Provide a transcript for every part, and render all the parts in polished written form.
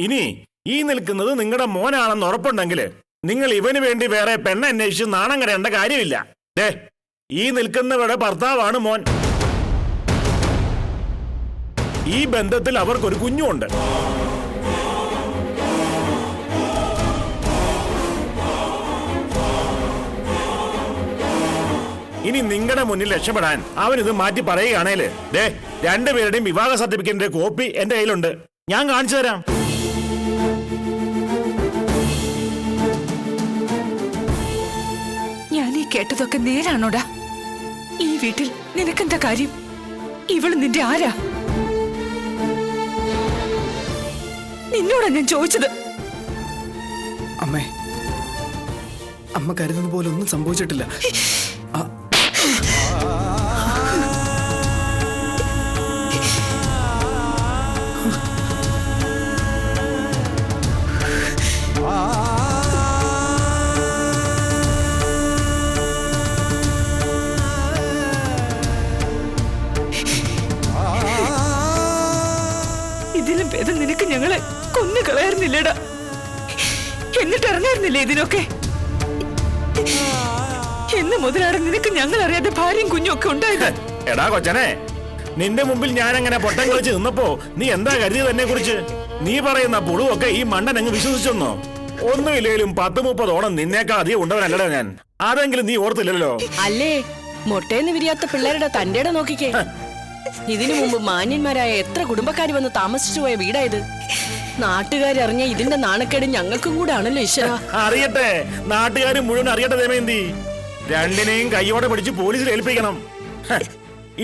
ഇനി ഈ നിൽക്കുന്നത് നിങ്ങളുടെ മോനാണെന്ന് ഉറപ്പുണ്ടെങ്കിൽ നിങ്ങൾ ഇവന് വേണ്ടി വേറെ പെണ്ണ് അന്വേഷിച്ച് നാണം കരയേണ്ട കാര്യമില്ല. ഈ നിൽക്കുന്നവരുടെ ഭർത്താവാണ് മോൻ. ഈ ബന്ധത്തിൽ അവർക്കൊരു കുഞ്ഞുണ്ട്. ഇനി നിങ്ങളുടെ മുന്നിൽ രക്ഷപ്പെടാൻ അവനിത് മാറ്റി പറയുകയാണേല് രണ്ടുപേരുടെയും വിവാഹ സർട്ടിഫിക്കറ്റിന്റെ കോപ്പി എന്റെ കയ്യിലുണ്ട്. ഞാൻ കാണിച്ചു തരാം. ഞാൻ ഈ കേട്ടതൊക്കെ നേരാണോടാ? ഈ വീട്ടിൽ നിനക്കെന്താ കാര്യം? ഇവള് നിന്റെ ആരാ? നിന്നോടാ ഞാൻ ചോദിച്ചത്. അമ്മേ, അമ്മ കരുതുന്ന പോലെ ഒന്നും സംഭവിച്ചിട്ടില്ല. ഇതിലും ഭേദം നിനക്ക് ഞങ്ങളെ കൊന്നു കളയായിരുന്നില്ലടാ. എന്നിട്ട് ഇറങ്ങായിരുന്നില്ലേ ഇതിനൊക്കെ? എന്ന് മുതലാണ് നിനക്ക് ഞങ്ങൾ അറിയാതെ ഭാര്യയും കുഞ്ഞും ഒക്കെ ഉണ്ടായത്. എടാ കൊച്ചനെ, നിന്റെ മുമ്പിൽ ഞാൻ അങ്ങനെ പൊട്ടം കളിച്ച് നിന്നപ്പോ നീ എന്താ കരുതിയത് എന്നെ കുറിച്ച്? നീ പറയുന്ന പുളുവൊക്കെ ഈ മണ്ടൻ അങ്ങ് വിശ്വസിച്ചെന്നോ? ഒന്നുമില്ലേലും 10-30 ഓണം നിന്നേക്കാൾ അധികം ഉണ്ടവനല്ലടാ ഞാൻ. അതെങ്കിലും നീ ഓർത്തില്ലല്ലോ. അല്ലേ, മുട്ടേന്ന് വിരിയാത്ത പിള്ളേരുടെ തന്റെ നോക്കിക്കേ. ഇതിനു മുമ്പ് മാന്യന്മാരായ എത്ര കുടുംബക്കാർ വന്ന് താമസിച്ചു പോയ വീടായത്. നാട്ടുകാരറിഞ്ഞ ഇതിന്റെ നാണക്കേട് ഞങ്ങൾക്കും കൂടെ ആണല്ലോ ഈശ്വര. അറിയട്ടെ, നാട്ടുകാർ മുഴുവൻ അറിയട്ടെ. ദമയന്തി, രണ്ടിനെയും കൈയോടെ പിടിച്ച് പോലീസിൽ ഏൽപ്പിക്കണം.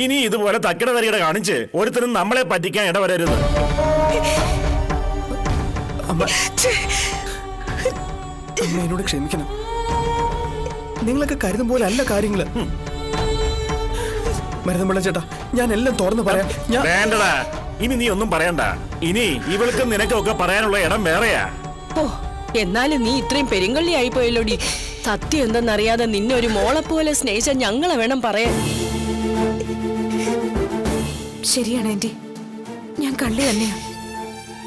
ഇനി ഇതുപോലെ തക്കിട തരികട കാണിച്ച് ഒരുത്തരും നമ്മളെ പറ്റിക്കാൻ ഇടവരരുത്. എന്നോട് ക്ഷമിക്കണം. നിങ്ങളൊക്കെ കരുതും പോലെ അല്ല കാര്യങ്ങള്. മരുതമ്പിള്ള ചേട്ടാ, ഞാൻ എല്ലാം തുറന്നു പറയാം. വേണ്ടടാ, ഇനി നീ ഒന്നും പറയണ്ട. ഇനി ഇവൾക്കും നിനക്കൊക്കെ പറയാനുള്ള ഇടം വേറെയാ. ഓ, എന്നാലും നീ ഇത്രയും പെരുങ്കള്ളി ആയി പോയല്ലോടി. സത്യം എന്തെന്നറിയാതെ നിന്നെ ഒരു മോളെ പോലെ സ്നേഹിച്ച ഞങ്ങളെ വേണം പറയാൻ. ശരിയാണ് ആന്റി, ഞാൻ കള്ളി തന്നെയാ.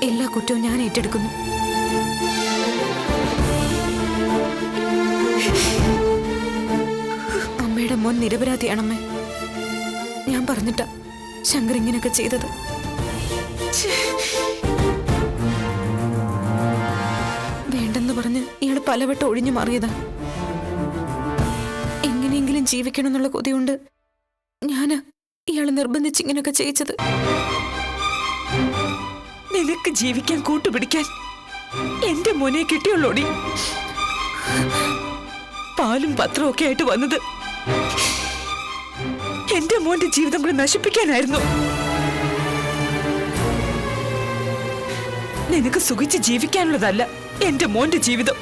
എല്ലാ കുറ്റവും ഞാൻ ഏറ്റെടുക്കുന്നു. അമ്മയുടെ മോൻ നിരപരാധിയാണമ്മേ. ഞാൻ പറഞ്ഞിട്ടാ ശങ്കർ ഇങ്ങനെയൊക്കെ ചെയ്തത്. വേണ്ടെന്ന് പറഞ്ഞ് ഇയാൾ പലവട്ടം ഒഴിഞ്ഞു മാറിയതാ. എങ്ങനെയെങ്കിലും ജീവിക്കണം എന്നുള്ള കൊതിയുണ്ട് ഞാന് ഇയാള് നിർബന്ധിച്ച് ഇങ്ങനെയൊക്കെ ചെയ്യിച്ചത്. നിനക്ക് ജീവിക്കാൻ കൂട്ടുപിടിക്കാൻ എന്റെ മോനെ കിട്ടിയുള്ളോടി. പാലും പത്രവും ഒക്കെ ആയിട്ട് വന്നത് എന്റെ മോന്റെ ജീവിതം കൂടെ നശിപ്പിക്കാനായിരുന്നു. നിനക്ക് സുഖിച്ച് ജീവിക്കാനുള്ളതല്ല എന്റെ മോന്റെ ജീവിതം.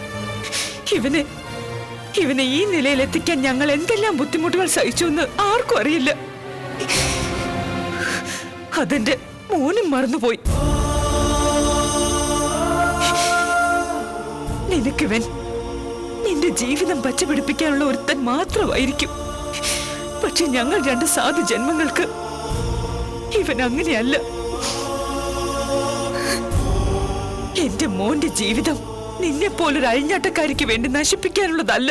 ഇവനെ ഈ നിലയിലെത്തിക്കാൻ ഞങ്ങൾ എന്തെല്ലാം ബുദ്ധിമുട്ടുകൾ സഹിച്ചു എന്ന് ആർക്കും അറിയില്ല. അതെന്റെ മോനും മറന്നുപോയി. നിനക്കിവൻ നിന്റെ ജീവിതം പച്ചപിടിപ്പിക്കാനുള്ള ഒരുത്തൻ മാത്രമായിരിക്കും. പക്ഷെ ഞങ്ങൾ 2 സാധു ജന്മങ്ങൾക്ക് ഇവൻ അങ്ങനെയല്ല. എന്റെ മോന്റെ ജീവിതം നിന്നെ പോലൊരു അഴിഞ്ഞാട്ടക്കാരിക്ക് വേണ്ടി നശിപ്പിക്കാനുള്ളതല്ല.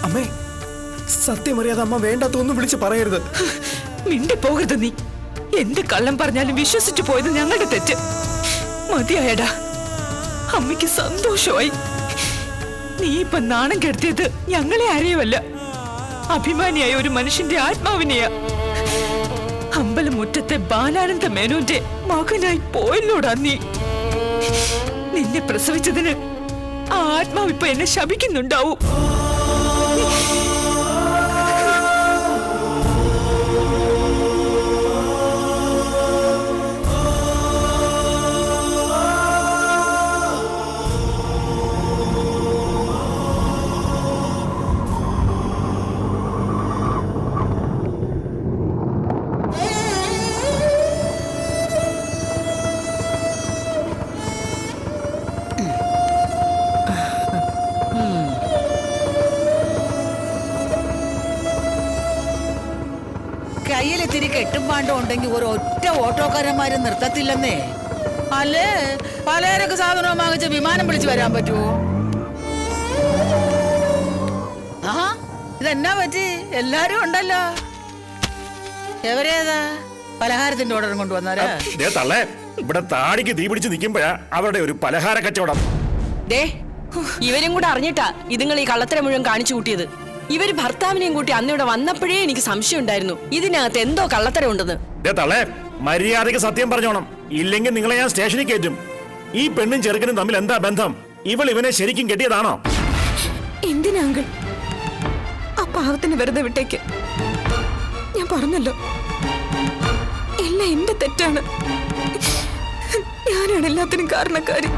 അമ്മേ, സത്യമറിയാതെ അമ്മ വേണ്ടാത്തൊന്നും വിളിച്ച് പറയരുത്. മിണ്ടിപ്പോകരുത് നീ. എന്ത് കള്ളം പറഞ്ഞാലും വിശ്വസിച്ചു പോയത് ഞങ്ങളുടെ തെറ്റ്. മതിയായടാ, അമ്മയ്ക്ക് സന്തോഷമായി. നീ ഇപ്പൊ നാണം കെടുത്തിയത് ഞങ്ങളെ ആരെയുമല്ല, അഭിമാനിയായ ഒരു മനുഷ്യന്റെ ആത്മാവിനെയാ. അമ്പലമുറ്റത്തെ ബാലാനന്ദ മേനോന്റെ മകനായി പോയല്ലോടാ നീ. നിന്നെ പ്രസവിച്ചതിന് ആ ആത്മാവ് ഇപ്പൊ എന്നെ ശപിക്കുന്നുണ്ടാവും. എട്ടും പാണ്ടും ഉണ്ടെങ്കിൽ ഒരു ഒറ്റ ഓട്ടോക്കാരന്മാര് നിർത്തത്തില്ലെന്നേ. അല്ലേ പലചരക്ക് സാധനവും വാങ്ങിച്ച് വിമാനം വിളിച്ച് വരാൻ പറ്റുമോ? ആ ഇതെന്നാ പറ്റി? എല്ലാരും ഉണ്ടല്ലോ. എവരേതാ പലഹാരത്തിന്റെ ഓർഡറും കൊണ്ടുവന്നാരാ? ദേ തള്ളേ, ഇവിടെ താടിക്ക് തീ പിടിച്ച് നിൽക്കുമ്പോഴാ അവരുടെ ഒരു പലഹാര കച്ചവടം. ദേ ഇവരും കൂടെ അറിഞ്ഞിട്ടാ ഇതുങ്ങൾ ഈ കള്ളത്തരം മുഴുവൻ കാണിച്ചു കൂട്ടിയത്. ഇവര് ഭർത്താവിനെയും കൂട്ടി അന്ന് ഇവിടെ വന്നപ്പോഴേ എനിക്ക് സംശയം ഉണ്ടായിരുന്നു ഇതിനകത്ത് എന്തോ കള്ളത്തരം ഉണ്ടെന്ന്. ദേ തള്ളേ, മര്യാദയ്ക്ക് സത്യം പറഞ്ഞോണം, ഇല്ലെങ്കിൽ നിങ്ങളെ ഞാൻ സ്റ്റേഷനിൽ കയറ്റും. ഈ പെണ്ണും ചെറുക്കനും തമ്മിൽ എന്താ ബന്ധം? ഇവനെ ശരിക്കും കെട്ടിയതാണോ? എന്തിനാ അങ്കിൾ ആ പാവത്തിന് വെറുതെ വിട്ടേക്ക്? ഞാൻ പറഞ്ഞല്ലോ, എല്ലാം എന്റെ തെറ്റാണ്. ഞാനാണ് എല്ലാത്തിനും കാരണക്കാരി.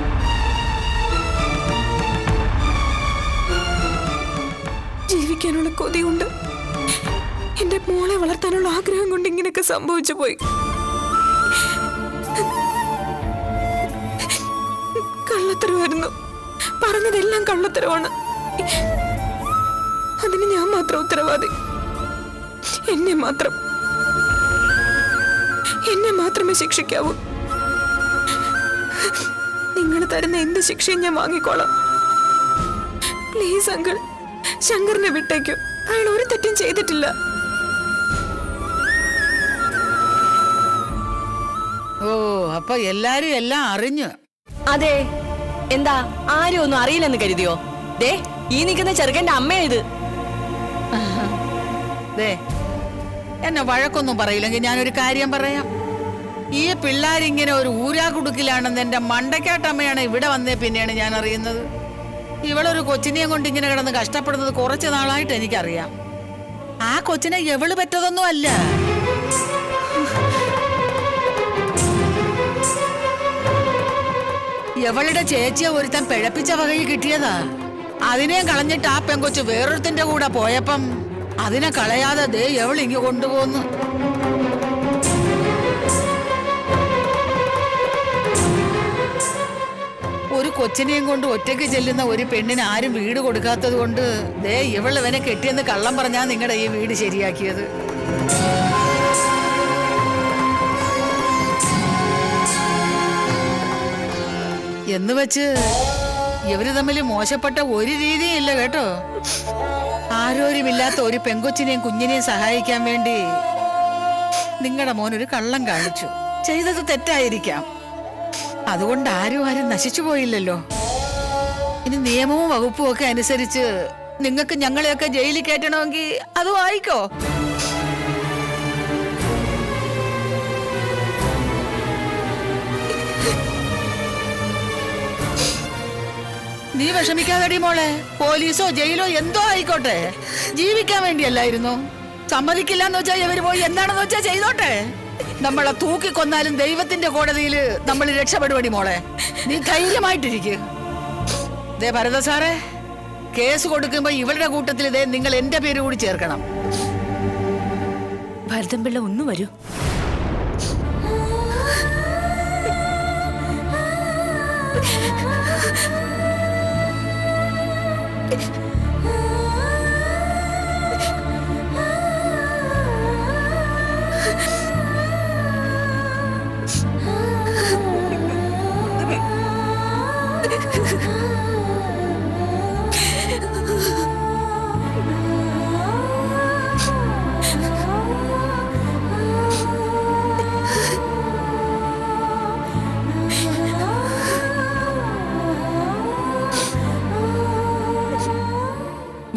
ജീവിക്കാനുള്ള കൊതി കൊണ്ട്, എന്റെ മോളെ വളർത്താനുള്ള ആഗ്രഹം കൊണ്ട് ഇങ്ങനെയൊക്കെ സംഭവിച്ചു പോയി. കള്ളത്തരമായിരുന്നു, പറഞ്ഞതെല്ലാം കള്ളത്തരമാണ്. അതിന് ഞാൻ മാത്രം ഉത്തരവാദി. എന്നെ മാത്രമേ ശിക്ഷിക്കാവൂ. നിങ്ങൾ തരുന്ന എന്ത് ശിക്ഷയും ഞാൻ വാങ്ങിക്കോളാം. Please uncle, ശങ്കറിനെ വിട്ടേക്കൂ. അയാൾ ഒരു തെറ്റും ചെയ്തിട്ടില്ല. ഓ അപ്പൊ എല്ലാരും എല്ലാം അറിഞ്ഞു. അതെ, എന്താ ആരും ഒന്നും അറിയില്ലെന്ന് കരുതിയോ? ദേ ഈ നിൽക്കുന്ന ചെറുക്കന്റെ അമ്മയാ ഇത്. ദേ എന്നെ വഴക്കൊന്നും പറയില്ലെങ്കിൽ ഞാനൊരു കാര്യം പറയാം. ഈ പിള്ളേരിങ്ങനെ ഒരു ഊരാകുടുക്കിലാണെന്ന് എന്റെ മണ്ടക്കാട്ടമ്മയാണ് ഇവിടെ വന്നേ പിന്നെയാണ് ഞാൻ അറിയുന്നത്. ഇവളൊരു കൊച്ചിനെയും കൊണ്ട് ഇങ്ങനെ കിടന്ന് കഷ്ടപ്പെടുന്നത് കുറച്ച് നാളായിട്ട് എനിക്കറിയാം. ആ കൊച്ചിനെ എവള് പറ്റതൊന്നും അല്ല. എവളുടെ ചേച്ചിയെ ഒരുത്തൻ പിഴപ്പിച്ച വകയിൽ കിട്ടിയതാ. അതിനെ കളഞ്ഞിട്ട് ആ പെങ്കൊച്ച് വേറൊരുത്തിന്റെ കൂടെ പോയപ്പം അതിനെ കളയാതെ ദേ എവൾ ഇങ്ങ് കൊണ്ടുപോന്നു. ഒരു കൊച്ചിനെയും കൊണ്ട് ഒറ്റയ്ക്ക് ചെല്ലുന്ന ഒരു പെണ്ണിന് ആരും വീട് കൊടുക്കാത്തത് കൊണ്ട് ദേ ഇവൾ ഇവനെ കെട്ടിയെന്ന് കള്ളം പറഞ്ഞാ നിങ്ങളുടെ ഈ വീട് ശരിയാക്കിയത്. എന്ന് വെച്ച് ഇവര് തമ്മിൽ മോശപ്പെട്ട ഒരു രീതിയും ഇല്ല കേട്ടോ. ആരോരുമില്ലാത്ത ഒരു പെങ്കൊച്ചിനെയും കുഞ്ഞിനെയും സഹായിക്കാൻ വേണ്ടി നിങ്ങളുടെ മോൻ ഒരു കള്ളം കാണിച്ചു. ചെയ്തത് തെറ്റായിരിക്കാം, അതുകൊണ്ട് ആരും നശിച്ചു പോയില്ലല്ലോ. ഇനി നിയമവും വകുപ്പും ഒക്കെ അനുസരിച്ച് നിങ്ങൾക്ക് ഞങ്ങളെയൊക്കെ ജയിലിൽ കയറ്റണമെങ്കിൽ അതും ആയിക്കോ. നീ വിഷമിക്കാതെടി മോളെ. പോലീസോ ജയിലോ എന്തോ ആയിക്കോട്ടെ, ജീവിക്കാൻ വേണ്ടിയല്ലായിരുന്നു. സമ്മതിക്കില്ല എന്ന് വെച്ചാൽ ഇവര് പോയി എന്താണെന്ന് വെച്ചാ ചെയ്തോട്ടെ. നമ്മളെ തൂക്കിക്കൊന്നാലും ദൈവത്തിന്റെ കോടതിയിൽ നമ്മൾ രക്ഷപ്പെടുവടി മോളെ. നീ ധൈര്യമായിട്ടിരിക്കുക. ദേ ഭരത സാറേ, കേസ് കൊടുക്കുമ്പോ ഇവരുടെ കൂട്ടത്തിൽ ഇതേ നിങ്ങൾ എന്റെ പേര് കൂടി ചേർക്കണം. ഭരതൻപിള്ള ഒന്ന് വരൂ.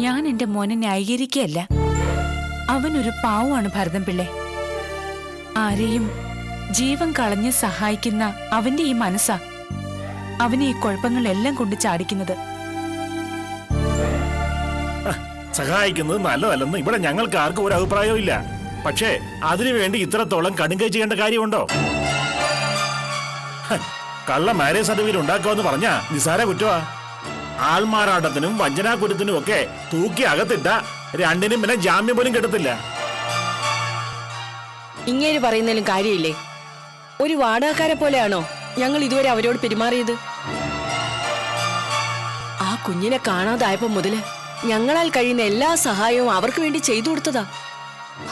ഞാൻ എന്റെ മോനെ ന്യായീകരിക്കുകയല്ല. അവനൊരു പാവമാണ് ഭരതൻപിള്ളെ. ആരെയും ജീവൻ കളഞ്ഞ് സഹായിക്കുന്ന അവന്റെ ഈ മനസ്സാ അവനെ ഈ കുഴപ്പങ്ങളെല്ലാം കൊണ്ട് ചാടിക്കുന്നത്. സഹായിക്കുന്നത് നല്ലതല്ലെന്ന് ഇവിടെ ഞങ്ങൾക്ക് ആർക്കും ഒരു അഭിപ്രായവും ഇല്ല. പക്ഷേ അതിനുവേണ്ടി ഇത്രത്തോളം കടുങ്കൈ ചെയ്യേണ്ട കാര്യമുണ്ടോ? കള്ള മാരേജ് സർട്ടിഫിക്കറ്റ് ഉണ്ടാക്കാമെന്ന് പറഞ്ഞാ നിസാര കുറ്റമാ. ആൾമാറാട്ടത്തിനും വഞ്ചനാകുറ്റത്തിനും ഒക്കെ തൂക്കി അകത്തിട്ട രണ്ടിനും പിന്നെ ജാമ്യം പോലും കിട്ടത്തില്ല. ഇങ്ങേര് പറയുന്നതിലും കാര്യമില്ലേ? ഒരു വാടകക്കാരെ പോലെയാണോ ഞങ്ങൾ ഇതുവരെ അവരോട് പെരുമാറിയത്? ആ കുഞ്ഞിനെ കാണാതായപ്പോ മുതല് ഞങ്ങളാൽ കഴിയുന്ന എല്ലാ സഹായവും അവർക്ക് വേണ്ടി ചെയ്തു കൊടുത്തതാ.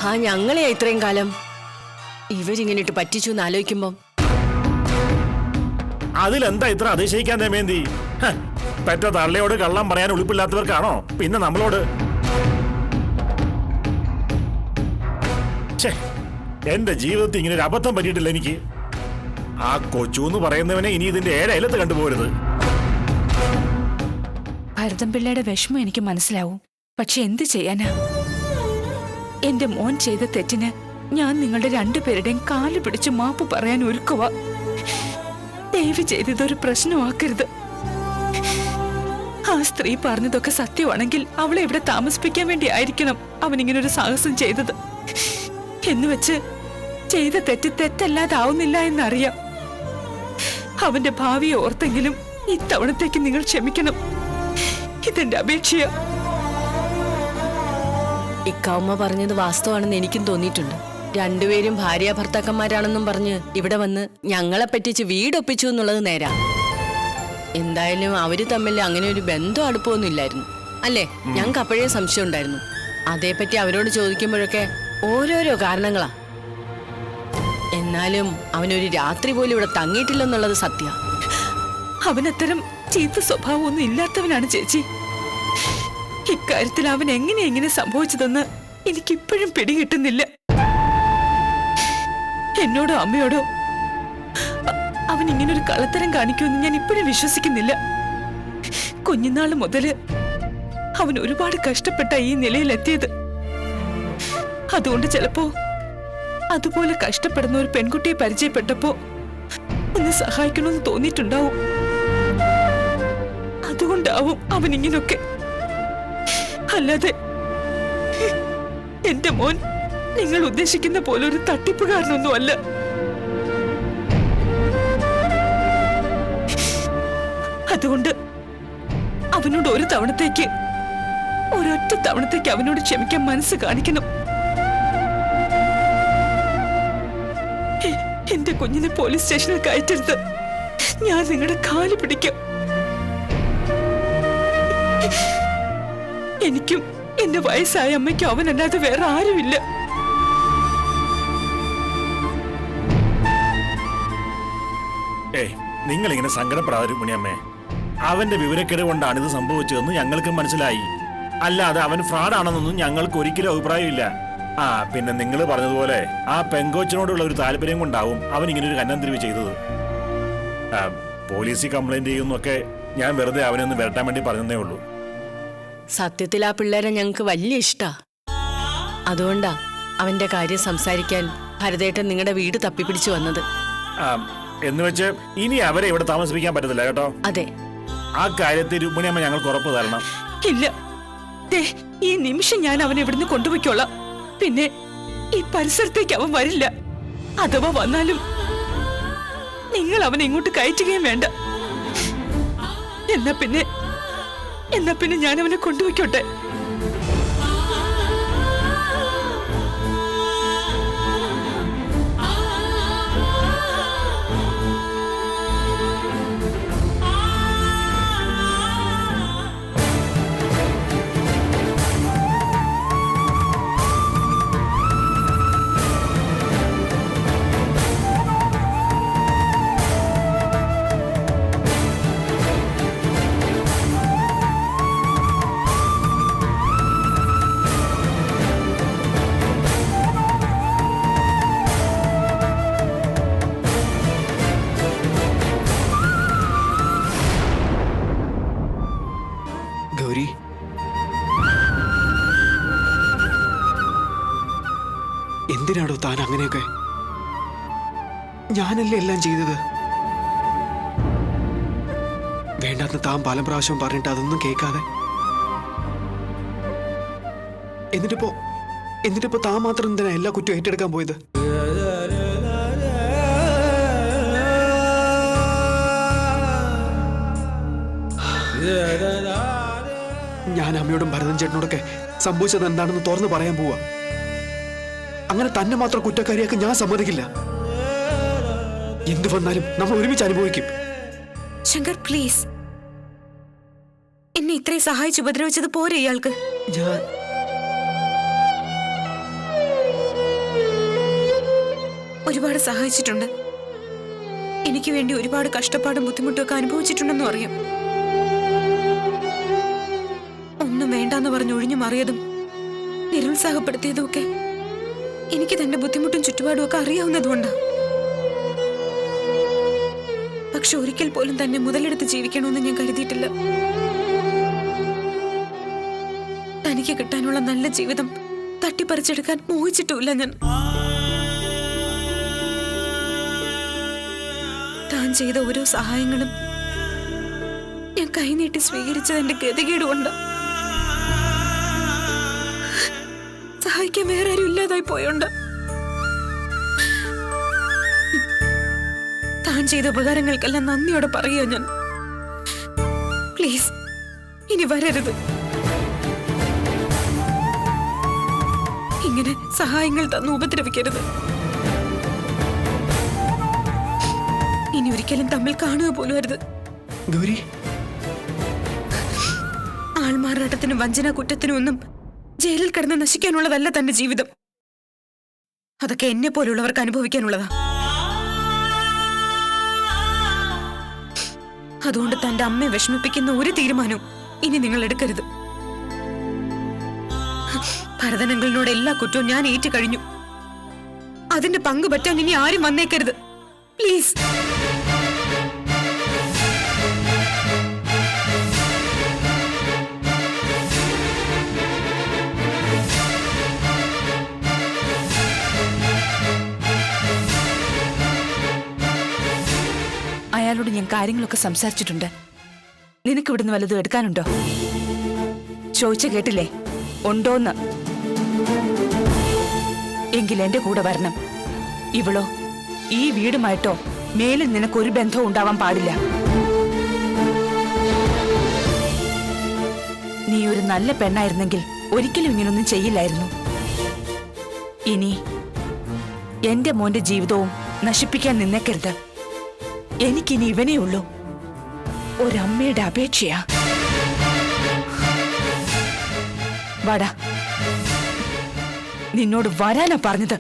ആ ഞങ്ങളെ ഇത്രയും കാലം ഇവരിങ്ങനെ ഇട്ട് പറ്റിച്ചു എന്ന് ആലോചിക്കുമ്പം അതിലെന്താ ഇത്ര അതിശയിക്കാൻ ദമയന്തി? പെറ്റ തള്ളയോട് കള്ളം പറയാൻ ഉളിപ്പില്ലാത്തവർക്കാണോ പിന്നെ നമ്മളോട്? ഛേ, എന്റെ ജീവിതത്തിൽ ഇങ്ങനെ ഒരു അബദ്ധം പറ്റിയിട്ടില്ല എനിക്ക്. ആ കൊച്ചു എന്ന് പറയുന്നവനെ ഇനി ഇതിന്റെ ഏഴയലത്ത് കണ്ടുപോകരുത്. ഭരതൻ പിള്ളയുടെ വിഷമം എനിക്ക് മനസ്സിലാവും. പക്ഷെ എന്ത് ചെയ്യാനാ? എന്റെ മോൻ ചെയ്ത തെറ്റിന് ഞാൻ നിങ്ങളുടെ രണ്ടുപേരുടെയും കാല് പിടിച്ച് മാപ്പ് പറയാൻ ഒരുക്കുക. ദയവ് ചെയ്ത് ഇതൊരു പ്രശ്നമാക്കരുത്. ആ സ്ത്രീ പറഞ്ഞതൊക്കെ സത്യമാണെങ്കിൽ അവളെ ഇവിടെ താമസിപ്പിക്കാൻ വേണ്ടി ആയിരിക്കണം അവൻ ഇങ്ങനെ ഒരു സാഹസം ചെയ്തത്. എന്നുവെച്ച് ചെയ്ത തെറ്റ് തെറ്റല്ലാതാവുന്നില്ല എന്നറിയാം. അവന്റെ ഭാവിയെ ഓർത്തെങ്കിലും ഇത്തവണത്തേക്ക് നിങ്ങൾ ക്ഷമിക്കണം. ഇതെന്റെ അപേക്ഷയാ. ഇക്കാവുമ്മ പറഞ്ഞത് വാസ്തവാണെന്ന് എനിക്കും തോന്നിയിട്ടുണ്ട്. രണ്ടുപേരും ഭാര്യ ഭർത്താക്കന്മാരാണെന്നും പറഞ്ഞ് ഇവിടെ വന്ന് ഞങ്ങളെ പറ്റിച്ച് വീടൊപ്പിച്ചു എന്നുള്ളത് നേരാ. എന്തായാലും അവര് തമ്മിൽ അങ്ങനെ ഒരു ബന്ധം അടുപ്പമൊന്നും ഇല്ലായിരുന്നു അല്ലേ? ഞങ്ങൾക്ക് അപ്പോഴേ സംശയം ഉണ്ടായിരുന്നു. അതേപ്പറ്റി അവരോട് ചോദിക്കുമ്പോഴൊക്കെ ഓരോരോ കാരണങ്ങളാ. എന്നാലും അവനൊരു രാത്രി പോലും ഇവിടെ തങ്ങിയിട്ടില്ലെന്നുള്ളത് സത്യ. അവനത്തരം ചീത്ത സ്വഭാവമൊന്നും ഇല്ലാത്തവനാണ് ചേച്ചി. ഇക്കാര്യത്തിൽ അവൻ എങ്ങനെ സംഭവിച്ചതെന്ന് എനിക്കിപ്പോഴും പിടികിട്ടുന്നില്ല. എന്നോടോ അമ്മയോടോ അവൻ ഇങ്ങനൊരു കള്ളത്തരം കാണിക്കുമെന്ന് ഞാൻ ഇപ്പോഴും വിശ്വസിക്കുന്നില്ല. കുഞ്ഞുനാള് മുതല് അവൻ ഒരുപാട് കഷ്ടപ്പെട്ട ഈ നിലയിലെത്തിയത്. അതുകൊണ്ട് ചിലപ്പോ അതുപോലെ കഷ്ടപ്പെടുന്ന ഒരു പെൺകുട്ടിയെ പരിചയപ്പെട്ടപ്പോ ഒന്ന് സഹായിക്കണമെന്ന് തോന്നിയിട്ടുണ്ടാവും. അതുകൊണ്ടാവും അവൻ ഇങ്ങനൊക്കെ. അല്ലാതെ എന്റെ മോൻ നിങ്ങൾ ഉദ്ദേശിക്കുന്ന പോലെ ഒരു തട്ടിപ്പുകാരനൊന്നും അല്ല. അതുകൊണ്ട് അവനോട് ഒരു തവണത്തേക്ക്, ഒരൊറ്റ തവണത്തേക്ക് അവനോട് ക്ഷമിക്കാൻ മനസ്സ് കാണിക്കണം. എന്റെ കുഞ്ഞിനെ പോലീസ് സ്റ്റേഷനിൽ കയറ്റരുത്. ഞാൻ നിങ്ങളുടെ കാല് പിടിക്കാം. എനിക്കും എന്റെ വയസ്സായ അമ്മയ്ക്കും അവനല്ലാതെ വേറെ ആരുമില്ല. നിങ്ങൾ ഇങ്ങനെ സങ്കടപ്പെടാതെ രുക്മിണിയമ്മേ. അവന്റെ വിവരക്കേട് കൊണ്ടാണ് ഇത് സംഭവിച്ചതെന്ന് ഞങ്ങൾക്ക് മനസ്സിലായി. അല്ലാതെ അവൻ ഫ്രോഡാണെന്നൊന്നും ഞങ്ങൾക്ക് ഒരിക്കലും അഭിപ്രായമില്ല. പിന്നെ നിങ്ങൾ പറഞ്ഞതുപോലെ ആ പെങ്കോച്ചിനോടുള്ള ഒരു താല്പര്യം കൊണ്ടാവും അവൻ ഇങ്ങനെ ഒരു കന്നന്തിരിവ് ചെയ്തത്. പോലീസിൽ കംപ്ലൈന്റ് ചെയ്യുന്നൊക്കെ ഞാൻ വെറുതെ അവനെ ഒന്ന് വരട്ടാൻ വേണ്ടി പറഞ്ഞതേ ഉള്ളൂ. സത്യത്തിൽ ആ പിള്ളേരെ ഞങ്ങൾക്ക് വലിയ ഇഷ്ടാ. അതുകൊണ്ടാ അവന്റെ കാര്യം സംസാരിക്കാൻ ഭരതേട്ടൻ നിങ്ങളുടെ വീട് തപ്പിപ്പിടിച്ചു വന്നത്. എന്ന് വെച്ച് ഇനി അവരെ ഇവിടെ താമസിപ്പിക്കാൻ പറ്റത്തില്ല കേട്ടോ. അതെ, ആ കാര്യത്തിൽ രുക്മിണിയമ്മ ഞങ്ങൾക്ക് ഉറപ്പ് തരണം. ഇല്ല, ഈ നിമിഷം ഞാൻ അവനെ ഇവിടുന്ന് കൊണ്ടുപോയിക്കോളാം. പിന്നെ ഈ പരിസരത്തേക്ക് അവൻ വരില്ല. അഥവാ വന്നാലും നിങ്ങൾ അവനെ ഇങ്ങോട്ട് കയറ്റുകയും വേണ്ട. എന്നാ പിന്നെ ഞാൻ അവനെ കൊണ്ടുപോയിക്കോട്ടെ. ഗൗരി, എന്തിനാടോ താൻ അങ്ങനെയൊക്കെ? ഞാനല്ലേ എല്ലാം ചെയ്തത്. വേണ്ടാന്ന് താൻ പല പ്രാവശ്യം പറഞ്ഞിട്ട് അതൊന്നും കേൾക്കാതെ എന്നിട്ടിപ്പോ താൻ മാത്രം എന്തിനാ എല്ലാ കുറ്റവും ഏറ്റെടുക്കാൻ പോയത്? ഞാൻ അമ്മയോടും ഭരതൻ ചേട്ടനോടൊക്കെ സംഭവിച്ചത് എന്താണെന്ന് തുറന്നു പറയാൻ പോവാ. അങ്ങനെ തന്നെ മാത്രം കുറ്റക്കാരിയാക്കാൻ ഞാൻ സമ്മതിക്കില്ല. എന്തു വന്നാലും നമ്മൾ ഒരുമിച്ച് അനുഭവിക്കും. ശങ്കർ, പ്ലീസ്, എന്നെ ഇത്രയും സഹായിച്ച് ഉപദ്രവിച്ചത് പോരെ ഇയാൾക്ക്? ഒരുപാട് സഹായിച്ചിട്ടുണ്ട്. എനിക്ക് വേണ്ടി ഒരുപാട് കഷ്ടപ്പാടും ബുദ്ധിമുട്ടും ഒക്കെ അനുഭവിച്ചിട്ടുണ്ടെന്നും അറിയാം. ഒന്നും വേണ്ടാന്ന് പറഞ്ഞ് ഒഴിഞ്ഞു മാറിയതും നിരുത്സാഹപ്പെടുത്തിയതും ഒക്കെ എനിക്ക് തന്റെ ബുദ്ധിമുട്ടും ചുറ്റുപാടും ഒക്കെ അറിയാവുന്നതുകൊണ്ടാ. പക്ഷെ ഒരിക്കൽ പോലും തന്നെ മുതലെടുത്ത് ജീവിക്കണമെന്ന് ഞാൻ കരുതിയിട്ടില്ല. തനിക്ക് കിട്ടാനുള്ള നല്ല ജീവിതം തട്ടിപ്പറിച്ചെടുക്കാൻ മോഹിച്ചിട്ടുമില്ല ഞാൻ. താൻ ചെയ്ത ഓരോ സഹായങ്ങളും ഞാൻ കൈനീട്ടി സ്വീകരിച്ചത് എന്റെ ഗതികേടുകൊണ്ട്. സഹായിക്കാൻ വേറെ ആരും ഇല്ലാതായി പോയോണ്ട്. താൻ ചെയ്ത ഉപകാരങ്ങൾക്കെല്ലാം നന്ദിയോടെ പറയുക ഞാൻ. പ്ലീസ് ഇനി വരരുത്. ഇങ്ങനെ സഹായങ്ങൾ തന്ന് ഉപദ്രവിക്കരുത്. ഇനി ഒരിക്കലും തമ്മിൽ കാണുക പോലും അരുത്. ഗൗരി, ആൾമാറാട്ടത്തിനും വഞ്ചന കുറ്റത്തിനും ഒന്നും ജയിലിൽ കിടന്ന് നശിക്കാനുള്ളതല്ല തന്റെ ജീവിതം. അതൊക്കെ എന്നെ പോലുള്ളവർക്ക് അനുഭവിക്കാനുള്ളതാ. അതുകൊണ്ട് തന്റെ അമ്മയെ വിഷമിപ്പിക്കുന്ന ഒരു തീരുമാനവും ഇനി നിങ്ങൾ എടുക്കരുത്. ഭരതനങ്ങളിനോട് എല്ലാ കുറ്റവും ഞാൻ ഏറ്റു കഴിഞ്ഞു. അതിന്റെ പങ്ക് പറ്റാൻ ഇനി ആരും വന്നേക്കരുത്. പ്ലീസ്. അയാളോട് ഞാൻ കാര്യങ്ങളൊക്കെ സംസാരിച്ചിട്ടുണ്ട്. നിനക്ക് ഇവിടുന്ന് വല്ലതും എടുക്കാനുണ്ടോ? ചോദിച്ച കേട്ടില്ലേ? ഉണ്ടോന്ന്. എങ്കിൽ എന്റെ കൂടെ വരണം. ഇവളോ ഈ വീടുമായിട്ടോ മേലിൽ നിനക്കൊരു ബന്ധവും ഉണ്ടാവാൻ പാടില്ല. നീ ഒരു നല്ല പെണ്ണായിരുന്നെങ്കിൽ ഒരിക്കലും ഇങ്ങനൊന്നും ചെയ്യില്ലായിരുന്നു. ഇനി എന്റെ മോന്റെ ജീവിതവും നശിപ്പിക്കാൻ നിന്നേക്കരുത്. എനിക്കിനി ഇവനേ ഉള്ളൂ. ഒരമ്മയുടെ അപേക്ഷയാ. വാടാ, നിന്നോട് വരാനാ പറഞ്ഞത്.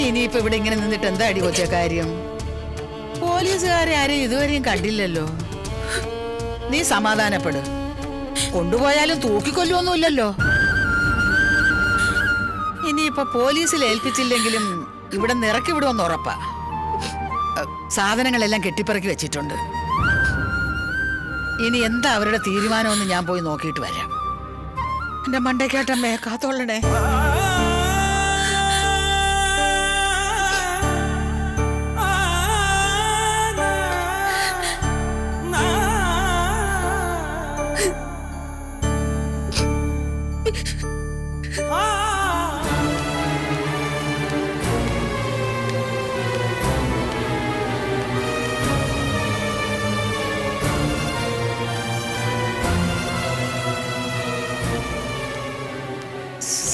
ഇനിയിപ്പോ ഇവിടെ ഇങ്ങനെ നിന്നിട്ട് എന്താ അടി കൊച്ച കാര്യം? പോലീസുകാരെ ആരെയും ഇതുവരെയും കണ്ടില്ലല്ലോ. നീ സമാധാനപ്പെട്. കൊണ്ടുപോയാലും തൂക്കിക്കൊല്ലൊന്നുമില്ലല്ലോ. ഇനിയിപ്പോ പോലീസിൽ ഏൽപ്പിച്ചില്ലെങ്കിലും ഇവിടെ നിറക്കി വിടുമെന്ന് ഉറപ്പാ. സാധനങ്ങളെല്ലാം കെട്ടിപ്പറക്കി വെച്ചിട്ടുണ്ട്. ഇനി എന്താ അവരുടെ തീരുമാനമെന്ന് ഞാൻ പോയി നോക്കിയിട്ട് വരാം. എന്റെ മണ്ടയ്ക്കാട്ടമ്മേ കാത്തോളണേ.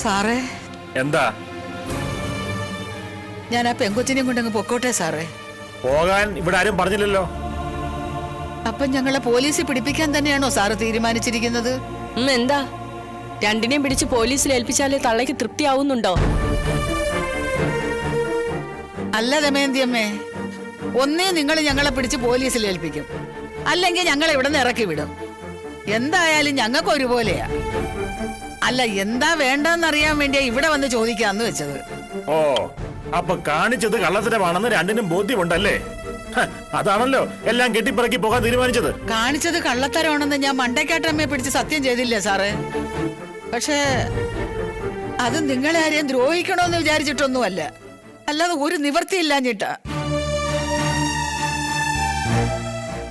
സാറേ. എന്താ? ഞാൻ ആ പെങ്കൊച്ചിനെയും കൊണ്ടങ്ങ് പൊക്കോട്ടെ സാറേ. പോകാൻ ഇവിടെ ആരും പറഞ്ഞില്ലല്ലോ. അപ്പൊ ഞങ്ങളെ പോലീസിൽ പിടിപ്പിക്കാൻ തന്നെയാണോ സാറ് തീരുമാനിച്ചിരിക്കുന്നത്? എന്താ രണ്ടിനെയും പിടിച്ച് പോലീസിൽ ഏൽപ്പിച്ചാലേ തള്ളയ്ക്ക് തൃപ്തിയാവുന്നുണ്ടോ? അല്ല ദമയന്തിയമ്മേ, ഒന്നേ നിങ്ങൾ ഞങ്ങളെ പിടിച്ച് പോലീസിൽ ഏൽപ്പിക്കും, അല്ലെങ്കിൽ ഞങ്ങളെ ഇവിടെ നിന്ന് ഇറക്കി വിടും. എന്തായാലും ഞങ്ങൾക്ക് ഒരുപോലെയാ. അല്ല, എന്താ വേണ്ടെന്നറിയാൻ വേണ്ടിയാ ഇവിടെ വന്ന് ചോദിക്കാന്ന് വെച്ചത്. ഓ, അപ്പൊ കാണിച്ചത് കള്ളത്തരമാണെന്ന് രണ്ടിനും ബോധ്യമുണ്ടല്ലേ? അതാണല്ലോ എല്ലാം കെട്ടിപ്പിറക്കി പോകാൻ തീരുമാനിച്ചത്. കാണിച്ചത് കള്ളത്തരമാണെന്ന് ഞാൻ മണ്ടക്കാട്ടമ്മയെ പിടിച്ച് സത്യം ചെയ്തില്ലേ സാറേ? പക്ഷേ അത് നിങ്ങളെ ആരെയും ദ്രോഹിക്കണമെന്ന് വിചാരിച്ചിട്ടൊന്നുമല്ല, അല്ലാതെ ഒരു നിവൃത്തിയില്ലാഞ്ഞിട്ടാ.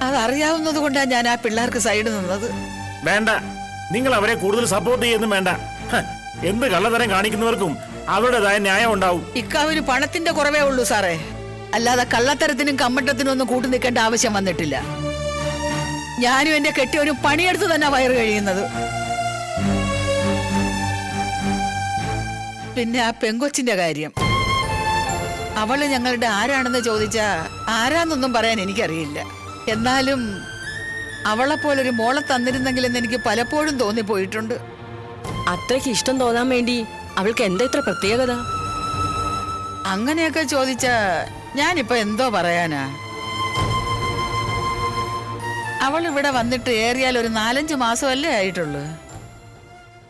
അതറിയാവുന്നത് കൊണ്ടാ ഞാൻ ആ പിള്ളേർക്ക് സൈഡ് നിന്നത്. വേണ്ട, നിങ്ങൾ അവരെ കൂടുതൽ സപ്പോർട്ട് ചെയ്യുന്നും വേണ്ട. എന്ത് കള്ളത്തരം കാണിക്കുന്നവർക്കും അവരുടേതായ ന്യായം ഉണ്ടാവും. ഇക്കാവിന് പണത്തിന്റെ കുറവേ ഉള്ളൂ സാറേ. അല്ലാതെ കള്ളത്തരത്തിനും കമ്മട്ടത്തിനും ഒന്നും കൂട്ടു നിൽക്കേണ്ട ആവശ്യം വന്നിട്ടില്ല. ഞാനും എന്റെ കെട്ടിയവനും പണിയെടുത്ത് തന്നെ വയറ് കഴിയുന്നത്. പിന്നെ ആ പെങ്കൊച്ചിന്റെ കാര്യം, അവള് ഞങ്ങളുടെ ആരാണെന്ന് ചോദിച്ചാ ആരാന്നൊന്നും പറയാൻ എനിക്കറിയില്ല. എന്നാലും അവളെപ്പോലൊരു മോളെ തന്നിരുന്നെങ്കിലെന്ന് എനിക്ക് പലപ്പോഴും തോന്നിപ്പോയിട്ടുണ്ട്. അത്രയ്ക്ക് ഇഷ്ടം തോന്നാൻ വേണ്ടി അവൾക്ക് എന്താ ഇത്ര പ്രത്യേകത? അങ്ങനെയൊക്കെ ചോദിച്ചാ ഞാനിപ്പോ എന്തോ പറയാനാ? അവൾ ഇവിടെ വന്നിട്ട് ഏറിയാൽ ഒരു 4-5 മാസമല്ലേ ആയിട്ടുള്ളൂ.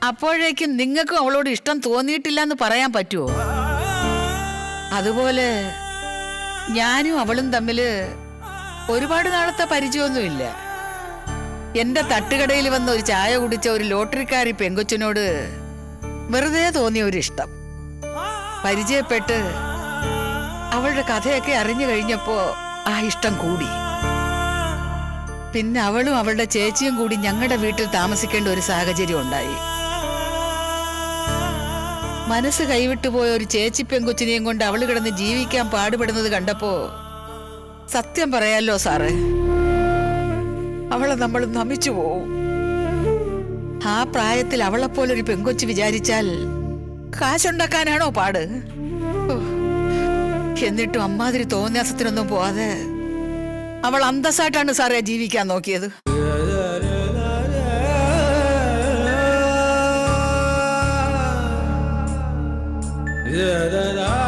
അപ്പോഴേക്കും നിങ്ങൾക്കും അവളോട് ഇഷ്ടം തോന്നിയിട്ടില്ല എന്ന് പറയാൻ പറ്റുമോ? അതുപോലെ ഞാനും അവളും തമ്മില് ഒരുപാട് നാളത്തെ പരിചയമൊന്നുമില്ല. എന്റെ തട്ടുകടയിൽ വന്ന് ഒരു ചായ കുടിച്ച ഒരു ലോട്ടറിക്കാരി പെങ്കൊച്ചിനോട് വെറുതെ തോന്നിയ ഒരു ഇഷ്ടം. പരിചയപ്പെട്ട് അവളുടെ കഥയൊക്കെ അറിഞ്ഞു കഴിഞ്ഞപ്പോ ആ ഇഷ്ടം കൂടി. പിന്നെ അവളും അവളുടെ ചേച്ചിയും കൂടി ഞങ്ങളുടെ വീട്ടിൽ താമസിക്കേണ്ട ഒരു സാഹചര്യം ഉണ്ടായി. മനസ്സ് കൈവിട്ടുപോയ ഒരു ചേച്ചി പെങ്കൊച്ചിനെയും കൊണ്ട് അവള് കിടന്ന് ജീവിക്കാൻ പാടുപെടുന്നത് കണ്ടപ്പോ സത്യം പറയാലോ സാറേ, അവളെ നമ്മൾ നമിച്ചു പോവും. ആ പ്രായത്തിൽ അവളെപ്പോലൊരു പെങ്കൊച്ച് വിചാരിച്ചാൽ കാശുണ്ടാക്കാനാണോ പാട്? എന്നിട്ടും അമ്മാതിരി തോന്നിയാസത്തിനൊന്നും പോവാതെ അവൾ അന്തസ്സായിട്ടാണ് സാറേ ജീവിക്കാൻ നോക്കിയത്. da da da